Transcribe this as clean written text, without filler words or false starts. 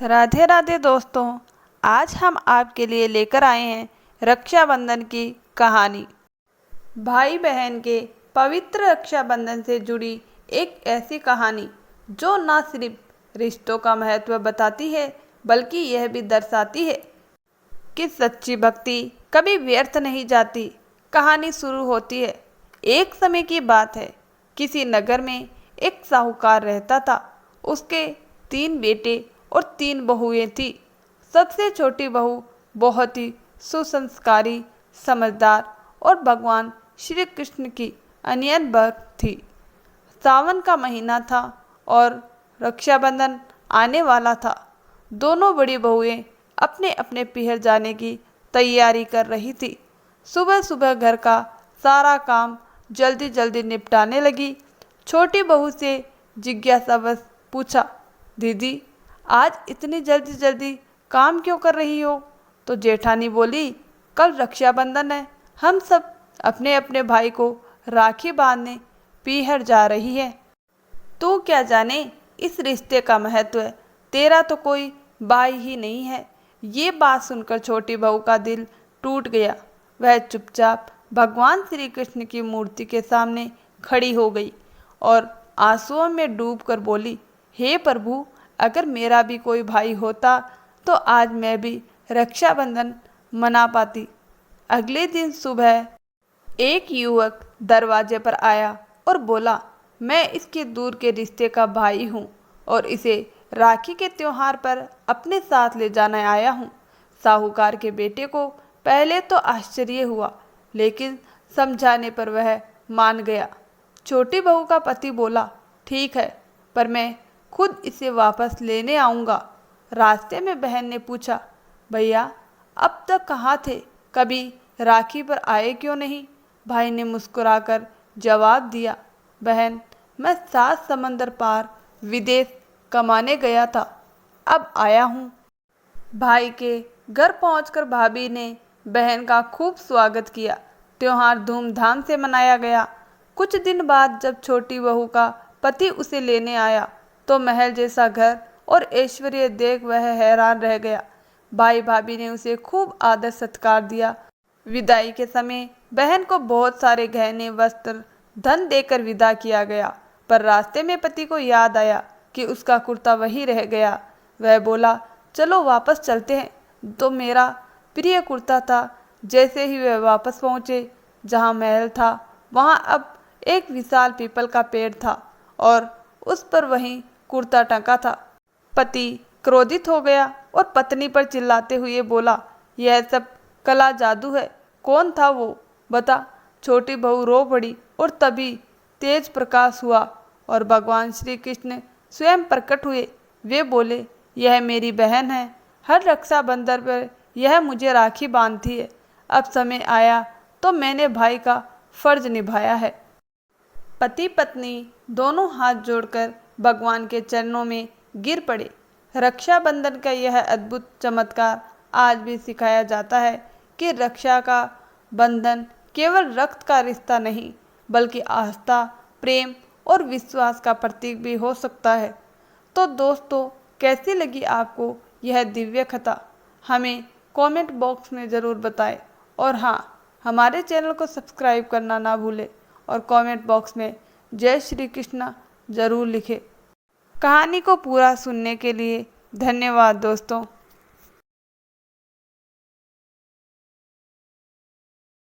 राधे राधे दोस्तों, आज हम आपके लिए लेकर आए हैं रक्षाबंधन की कहानी। भाई बहन के पवित्र रक्षाबंधन से जुड़ी एक ऐसी कहानी जो न सिर्फ रिश्तों का महत्व बताती है बल्कि यह भी दर्शाती है कि सच्ची भक्ति कभी व्यर्थ नहीं जाती। कहानी शुरू होती है। एक समय की बात है, किसी नगर में एक साहूकार रहता था। उसके 3 बेटे और 3 बहुएं थी। सबसे छोटी बहू बहुत ही सुसंस्कारी, समझदार और भगवान श्री कृष्ण की अनन्य भक्त थी। सावन का महीना था और रक्षाबंधन आने वाला था। दोनों बड़ी बहुएं अपने अपने पीहर जाने की तैयारी कर रही थी। सुबह सुबह घर का सारा काम जल्दी जल्दी निपटाने लगी। छोटी बहू से जिज्ञासावश पूछा, दीदी आज इतनी जल्दी जल्दी काम क्यों कर रही हो? तो जेठानी बोली, कल रक्षाबंधन है, हम सब अपने अपने भाई को राखी बांधने पीहर जा रही है। तू क्या जाने इस रिश्ते का महत्व, तेरा तो कोई भाई ही नहीं है। ये बात सुनकर छोटी बहू का दिल टूट गया। वह चुपचाप भगवान श्री कृष्ण की मूर्ति के सामने खड़ी हो गई और आंसुओं में डूबकर बोली, हे प्रभु, अगर मेरा भी कोई भाई होता तो आज मैं भी रक्षाबंधन मना पाती। अगले दिन सुबह एक युवक दरवाजे पर आया और बोला, मैं इसके दूर के रिश्ते का भाई हूँ और इसे राखी के त्योहार पर अपने साथ ले जाने आया हूँ। साहूकार के बेटे को पहले तो आश्चर्य हुआ, लेकिन समझाने पर वह मान गया। छोटी बहू का पति बोला, ठीक है, पर मैं खुद इसे वापस लेने आऊँगा। रास्ते में बहन ने पूछा, भैया अब तक कहाँ थे, कभी राखी पर आए क्यों नहीं? भाई ने मुस्कुराकर जवाब दिया, बहन मैं 7 समंदर पार विदेश कमाने गया था, अब आया हूँ। भाई के घर पहुंचकर भाभी ने बहन का खूब स्वागत किया। त्योहार धूमधाम से मनाया गया। कुछ दिन बाद जब छोटी बहू का पति उसे लेने आया तो महल जैसा घर और ऐश्वर्य देख वह हैरान रह गया। भाई भाभी ने उसे खूब आदर सत्कार दिया। विदाई के समय बहन को बहुत सारे गहने, वस्त्र, धन देकर विदा किया गया, पर रास्ते में पति को याद आया कि उसका कुर्ता वहीं रह गया। वह बोला, चलो वापस चलते हैं, तो मेरा प्रिय कुर्ता था। जैसे ही वह वापस पहुँचे, जहाँ महल था वहाँ अब एक विशाल पीपल का पेड़ था और उस पर वहीं कुर्ता टंगा था। पति क्रोधित हो गया और पत्नी पर चिल्लाते हुए बोला, यह सब कला जादू है, कौन था वो बता? छोटी बहू रो पड़ी और तभी तेज प्रकाश हुआ और भगवान श्री कृष्ण स्वयं प्रकट हुए। वे बोले, यह मेरी बहन है, हर रक्षाबंधन पर यह मुझे राखी बांधती है। अब समय आया तो मैंने भाई का फर्ज निभाया है। पति पत्नी दोनों हाथ जोड़कर भगवान के चरणों में गिर पड़े। रक्षाबंधन का यह अद्भुत चमत्कार आज भी सिखाया जाता है कि रक्षा का बंधन केवल रक्त का रिश्ता नहीं, बल्कि आस्था, प्रेम और विश्वास का प्रतीक भी हो सकता है। तो दोस्तों, कैसी लगी आपको यह दिव्य कथा? हमें कमेंट बॉक्स में ज़रूर बताएं और हाँ, हमारे चैनल को सब्सक्राइब करना ना भूलें और कमेंट बॉक्स में जय श्री कृष्ण ज़रूर लिखें। कहानी को पूरा सुनने के लिए धन्यवाद दोस्तों।